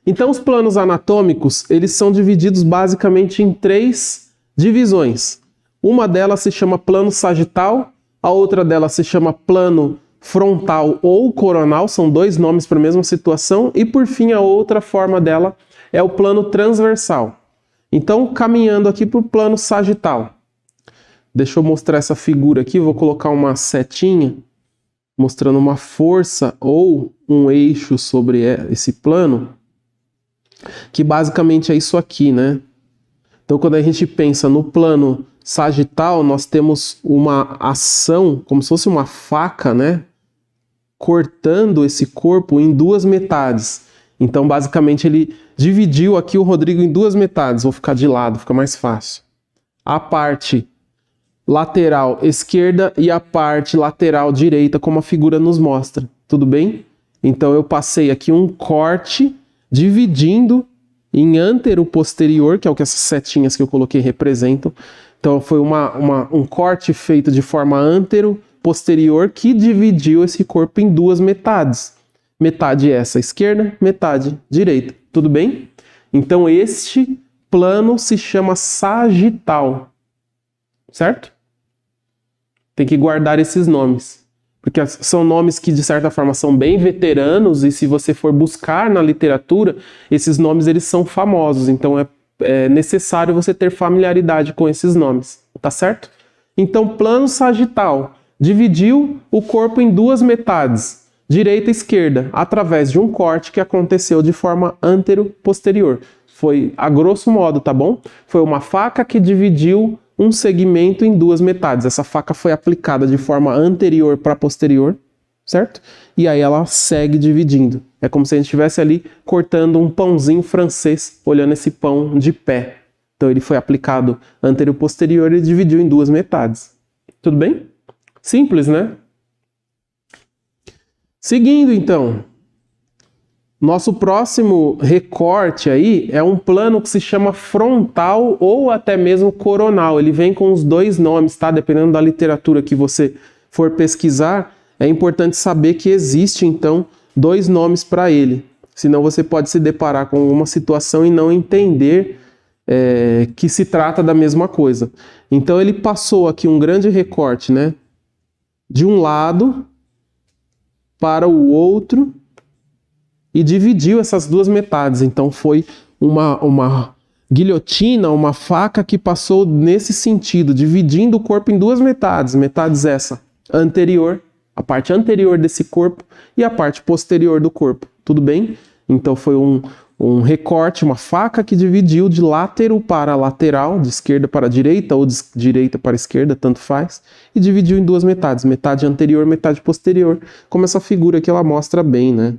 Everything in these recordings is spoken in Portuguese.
Então, os planos anatômicos, eles são divididos basicamente em 3 divisões. Uma delas se chama plano sagital, a outra delas se chama plano frontal ou coronal, são 2 nomes para a mesma situação, e por fim a outra forma dela é o plano transversal. Então, caminhando aqui para o plano sagital. Deixa eu mostrar essa figura aqui, vou colocar uma setinha mostrando uma força ou um eixo sobre esse plano, que basicamente é isso aqui, né? Então, quando a gente pensa no plano sagital, nós temos uma ação, como se fosse uma faca, né? Cortando esse corpo em 2 metades. Então, basicamente, ele dividiu aqui o Rodrigo em 2 metades. Vou ficar de lado, fica mais fácil. A parte lateral esquerda e a parte lateral direita, como a figura nos mostra. Tudo bem? Então, eu passei aqui um corte dividindo em antero-posterior, que é o que essas setinhas que eu coloquei representam. Então, foi um corte feito de forma antero-posterior que dividiu esse corpo em 2 metades. Metade essa esquerda, metade direita. Tudo bem? Então, este plano se chama sagital. Certo? Tem que guardar esses nomes. Porque são nomes que, de certa forma, são bem veteranos, e se você for buscar na literatura, esses nomes eles são famosos. Então, é necessário você ter familiaridade com esses nomes. Tá certo? Então, plano sagital dividiu o corpo em 2 metades, direita e esquerda, através de um corte que aconteceu de forma antero-posterior. Foi a grosso modo, tá bom? Foi uma faca que dividiu um segmento em 2 metades. Essa faca foi aplicada de forma anterior para posterior, certo? E aí ela segue dividindo. É como se a gente estivesse ali cortando um pãozinho francês, olhando esse pão de pé. Então ele foi aplicado anterior-posterior e dividiu em 2 metades. Tudo bem? Simples, né? Seguindo, então. Nosso próximo recorte aí é um plano que se chama frontal ou até mesmo coronal. Ele vem com os 2 nomes, tá? Dependendo da literatura que você for pesquisar, é importante saber que existe, então, 2 nomes para ele. Senão você pode se deparar com uma situação e não entender que se trata da mesma coisa. Então ele passou aqui um grande recorte, né? De um lado para o outro, e dividiu essas 2 metades. Então foi uma guilhotina, uma faca que passou nesse sentido, dividindo o corpo em 2 metades. Metades essa anterior, a parte anterior desse corpo, e a parte posterior do corpo. Tudo bem? Então foi um recorte, uma faca que dividiu de látero para lateral, de esquerda para direita ou de direita para esquerda, tanto faz, e dividiu em 2 metades. Metade anterior, metade posterior, como essa figura que ela mostra bem, né?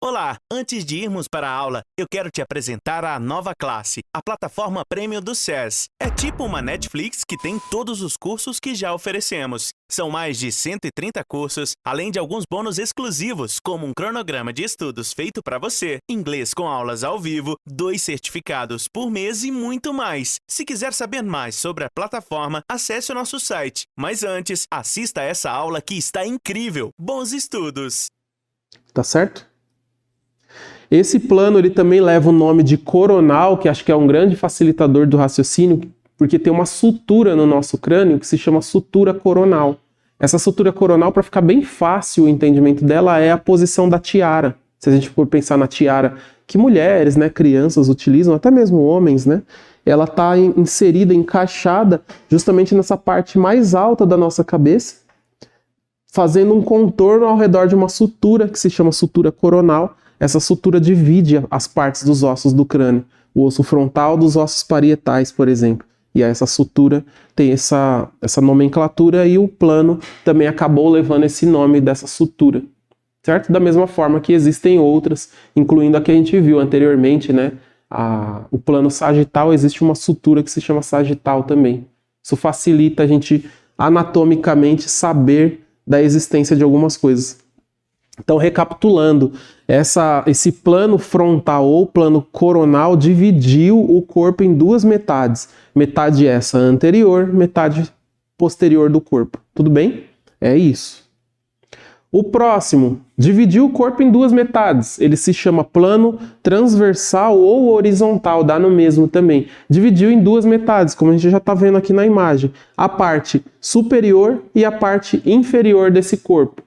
Olá, antes de irmos para a aula, eu quero te apresentar a nova classe, a plataforma Premium do SES. É tipo uma Netflix que tem todos os cursos que já oferecemos. São mais de 130 cursos, além de alguns bônus exclusivos, como um cronograma de estudos feito para você, inglês com aulas ao vivo, 2 certificados por mês e muito mais. Se quiser saber mais sobre a plataforma, acesse o nosso site. Mas antes, assista a essa aula que está incrível. Bons estudos! Tá certo? Esse plano ele também leva o nome de coronal, que acho que é um grande facilitador do raciocínio, porque tem uma sutura no nosso crânio que se chama sutura coronal. Essa sutura coronal, para ficar bem fácil o entendimento dela, é a posição da tiara. Se a gente for pensar na tiara que mulheres, né, crianças utilizam, até mesmo homens, né, ela está inserida, encaixada justamente nessa parte mais alta da nossa cabeça, fazendo um contorno ao redor de uma sutura que se chama sutura coronal. Essa sutura divide as partes dos ossos do crânio, o osso frontal dos ossos parietais, por exemplo. E aí essa sutura tem essa nomenclatura, e o plano também acabou levando esse nome dessa sutura, certo? Da mesma forma que existem outras, incluindo a que a gente viu anteriormente, né? O plano sagital, existe uma sutura que se chama sagital também. Isso facilita a gente anatomicamente saber da existência de algumas coisas. Então, recapitulando, esse plano frontal ou plano coronal dividiu o corpo em 2 metades. Metade essa anterior, metade posterior do corpo. Tudo bem? É isso. O próximo, dividir o corpo em duas metades. Ele se chama plano transversal ou horizontal, dá no mesmo também. Dividiu em duas metades, como a gente já está vendo aqui na imagem. A parte superior e a parte inferior desse corpo.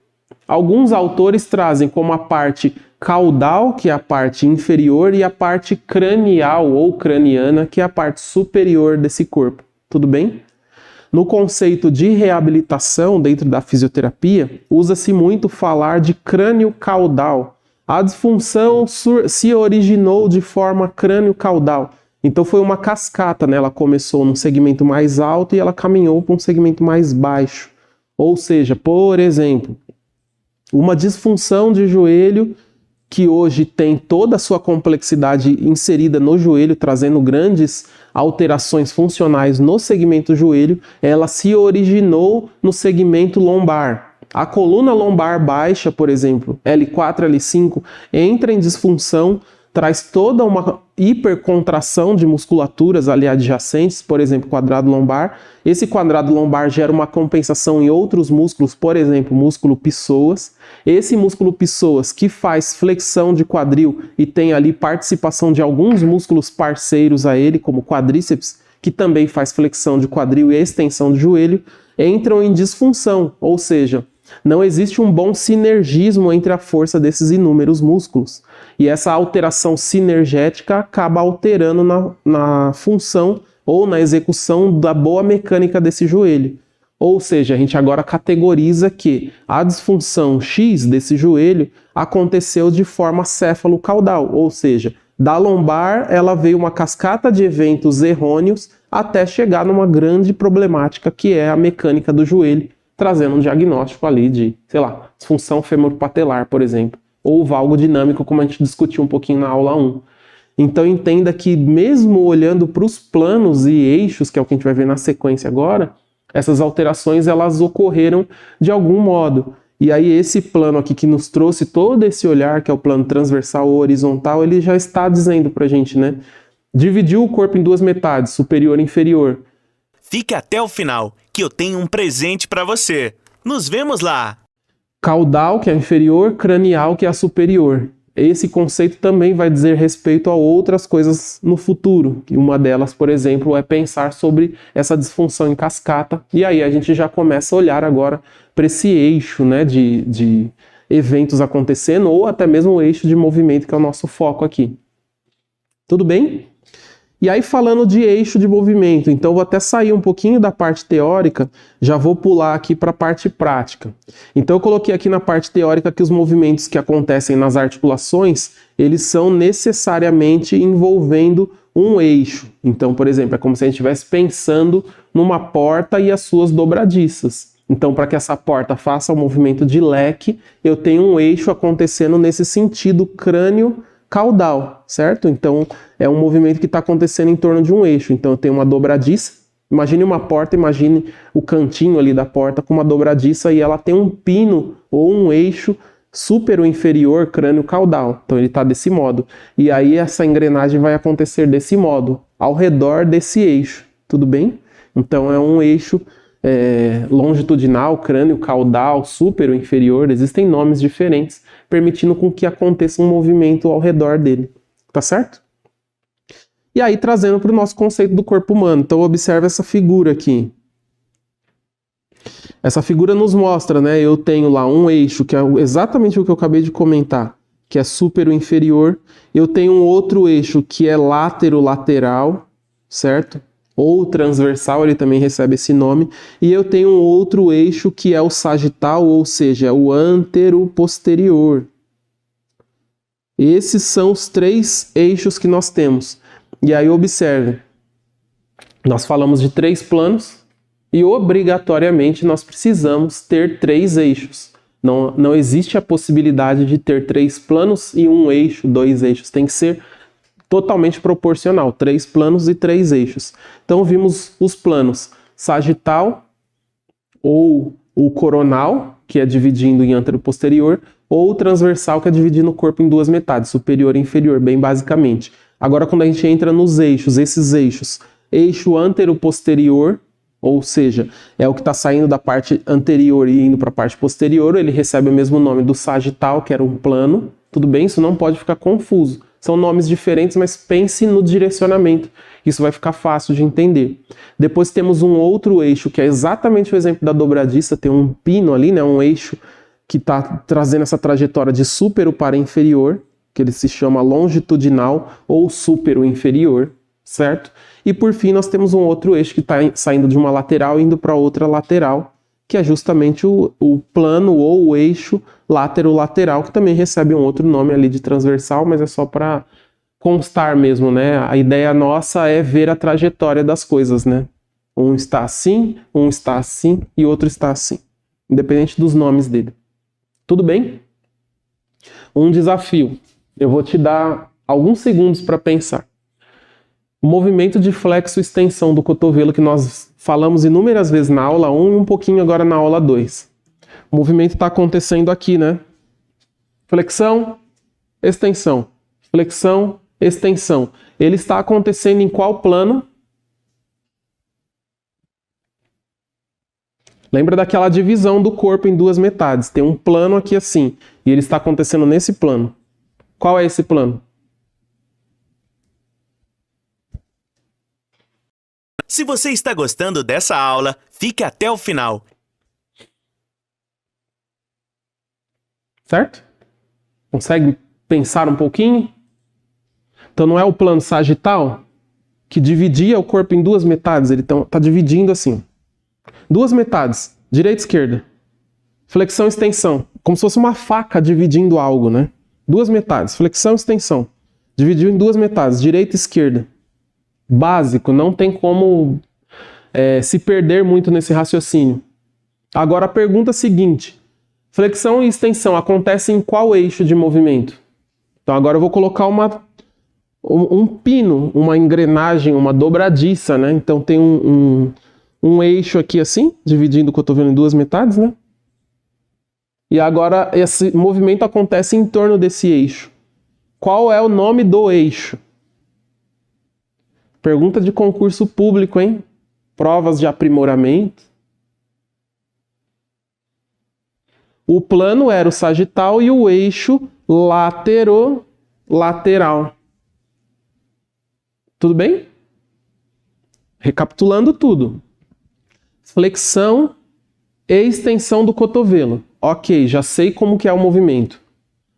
Alguns autores trazem como a parte caudal, que é a parte inferior, e a parte cranial ou craniana, que é a parte superior desse corpo. Tudo bem? No conceito de reabilitação dentro da fisioterapia, usa-se muito falar de crânio caudal. A disfunção se originou de forma crânio caudal. Então foi uma cascata, né? Ela começou num segmento mais alto e ela caminhou para um segmento mais baixo. Ou seja, por exemplo, uma disfunção de joelho que hoje tem toda a sua complexidade inserida no joelho, trazendo grandes alterações funcionais no segmento joelho, ela se originou no segmento lombar. A coluna lombar baixa, por exemplo, L4, L5, entra em disfunção, traz toda uma hipercontração de musculaturas ali adjacentes, por exemplo, quadrado lombar. Esse quadrado lombar gera uma compensação em outros músculos, por exemplo, músculo psoas. Esse músculo psoas que faz flexão de quadril e tem ali participação de alguns músculos parceiros a ele, como quadríceps, que também faz flexão de quadril e extensão de joelho, entram em disfunção, ou seja, não existe um bom sinergismo entre a força desses inúmeros músculos. E essa alteração sinergética acaba alterando na função ou na execução da boa mecânica desse joelho. Ou seja, a gente agora categoriza que a disfunção X desse joelho aconteceu de forma céfalo-caudal, ou seja, da lombar ela veio uma cascata de eventos errôneos até chegar numa grande problemática que é a mecânica do joelho, trazendo um diagnóstico ali de, sei lá, disfunção femoro-patelar, por exemplo, ou valgo dinâmico, como a gente discutiu um pouquinho na aula 1. Então entenda que mesmo olhando para os planos e eixos, que é o que a gente vai ver na sequência agora, essas alterações elas ocorreram de algum modo. E aí esse plano aqui que nos trouxe todo esse olhar, que é o plano transversal ou horizontal, ele já está dizendo pra gente, né? Dividiu o corpo em duas metades, superior e inferior. Fique até o final, que eu tenho um presente para você. Nos vemos lá! Caudal, que é a inferior, cranial, que é a superior. Esse conceito também vai dizer respeito a outras coisas no futuro. E uma delas, por exemplo, é pensar sobre essa disfunção em cascata. E aí a gente já começa a olhar agora para esse eixo, né, de eventos acontecendo, ou até mesmo o eixo de movimento, que é o nosso foco aqui. Tudo bem? E aí falando de eixo de movimento, então eu vou até sair um pouquinho da parte teórica, já vou pular aqui para a parte prática. Então eu coloquei aqui na parte teórica que os movimentos que acontecem nas articulações, eles são necessariamente envolvendo um eixo. Então, por exemplo, é como se a gente estivesse pensando numa porta e as suas dobradiças. Então, para que essa porta faça o movimento de leque, eu tenho um eixo acontecendo nesse sentido crânio-caudal, certo? Então, é um movimento que está acontecendo em torno de um eixo. Então, eu tenho uma dobradiça. Imagine uma porta, imagine o cantinho ali da porta com uma dobradiça e ela tem um pino ou um eixo super ou inferior crânio-caudal. Então, ele está desse modo. E aí, essa engrenagem vai acontecer desse modo, ao redor desse eixo. Tudo bem? Então, é um eixo longitudinal, crânio, caudal, super ou inferior, existem nomes diferentes, permitindo com que aconteça um movimento ao redor dele, tá certo? E aí trazendo para o nosso conceito do corpo humano, então observe essa figura aqui. Essa figura nos mostra, né, eu tenho lá um eixo, que é exatamente o que eu acabei de comentar, que é super ou inferior, eu tenho um outro eixo que é látero-lateral, certo? Ou transversal, ele também recebe esse nome, e eu tenho um outro eixo que é o sagital, ou seja, o antero-posterior. Esses são os três eixos que nós temos. E aí observe, nós falamos de três planos e obrigatoriamente nós precisamos ter três eixos. Não existe a possibilidade de ter três planos e um eixo, dois eixos, tem que ser totalmente proporcional, 3 planos e 3 eixos. Então vimos os planos sagital ou o coronal, que é dividindo em antero-posterior, ou o transversal, que é dividindo o corpo em duas metades, superior e inferior, bem basicamente. Agora quando a gente entra nos eixos, esses eixos, eixo antero-posterior, ou seja, é o que está saindo da parte anterior e indo para a parte posterior, ele recebe o mesmo nome do sagital, que era um plano. Tudo bem? Isso não pode ficar confuso. São nomes diferentes, mas pense no direcionamento. Isso vai ficar fácil de entender. Depois temos um outro eixo, que é exatamente o exemplo da dobradiça, tem um pino ali, né? Um eixo que está trazendo essa trajetória de súpero para inferior, que ele se chama longitudinal ou súpero inferior, certo? E por fim nós temos um outro eixo que está saindo de uma lateral e indo para outra lateral, que é justamente o plano ou o eixo látero-lateral, que também recebe um outro nome ali de transversal, mas é só para constar mesmo, né? A ideia nossa é ver a trajetória das coisas, né? Um está assim e outro está assim, independente dos nomes dele. Tudo bem? Um desafio. Eu vou te dar alguns segundos para pensar. O movimento de flexo-extensão do cotovelo que nós falamos inúmeras vezes na aula 1 e um pouquinho agora na aula 2. O movimento está acontecendo aqui, né? Flexão, extensão. Flexão, extensão. Ele está acontecendo em qual plano? Lembra daquela divisão do corpo em duas metades. Tem um plano aqui assim, e ele está acontecendo nesse plano. Qual é esse plano? Se você está gostando dessa aula, fique até o final. Certo? Consegue pensar um pouquinho? Então não é o plano sagital que dividia o corpo em duas metades? Ele está dividindo assim. Duas metades, direita e esquerda. Flexão e extensão. Como se fosse uma faca dividindo algo, né? Duas metades, flexão e extensão. Dividiu em duas metades, direita e esquerda. Básico, não tem como se perder muito nesse raciocínio. Agora a pergunta seguinte: flexão e extensão acontecem em qual eixo de movimento? Então agora eu vou colocar um pino, uma engrenagem, uma dobradiça, né? Então tem um eixo aqui assim, dividindo o cotovelo em duas metades, né? E agora esse movimento acontece em torno desse eixo. Qual é o nome do eixo? Pergunta de concurso público, hein? Provas de aprimoramento. O plano era o sagital e o eixo lateral. Tudo bem? Recapitulando tudo. Flexão e extensão do cotovelo. Ok, já sei como que é o movimento.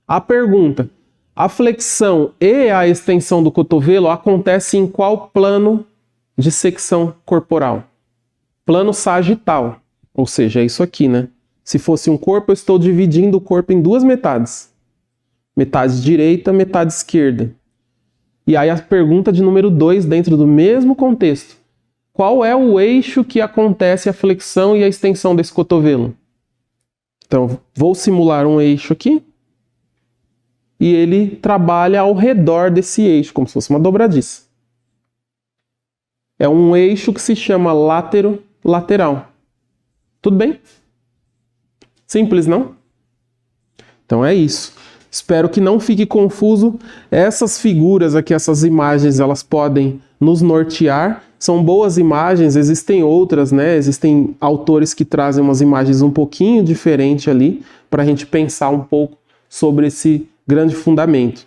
A pergunta: a flexão e a extensão do cotovelo acontece em qual plano de secção corporal? Plano sagital. Ou seja, é isso aqui, né? Se fosse um corpo, eu estou dividindo o corpo em duas metades. Metade direita, metade esquerda. E aí a pergunta de número 2, dentro do mesmo contexto. Qual é o eixo que acontece a flexão e a extensão desse cotovelo? Então, vou simular um eixo aqui. E ele trabalha ao redor desse eixo, como se fosse uma dobradiça. É um eixo que se chama látero-lateral. Tudo bem? Simples, não? Então é isso. Espero que não fique confuso. Essas figuras aqui, essas imagens, elas podem nos nortear. São boas imagens, existem outras, né? Existem autores que trazem umas imagens um pouquinho diferentes ali, para a gente pensar um pouco sobre esse grande fundamento.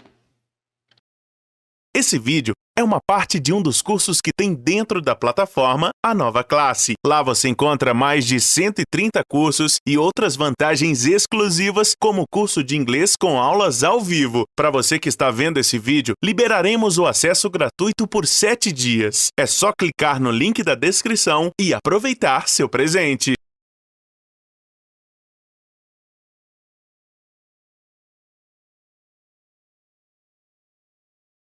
Esse vídeo é uma parte de um dos cursos que tem dentro da plataforma A Nova Classe. Lá você encontra mais de 130 cursos e outras vantagens exclusivas, como o curso de inglês com aulas ao vivo. Para você que está vendo esse vídeo, liberaremos o acesso gratuito por 7 dias. É só clicar no link da descrição e aproveitar seu presente.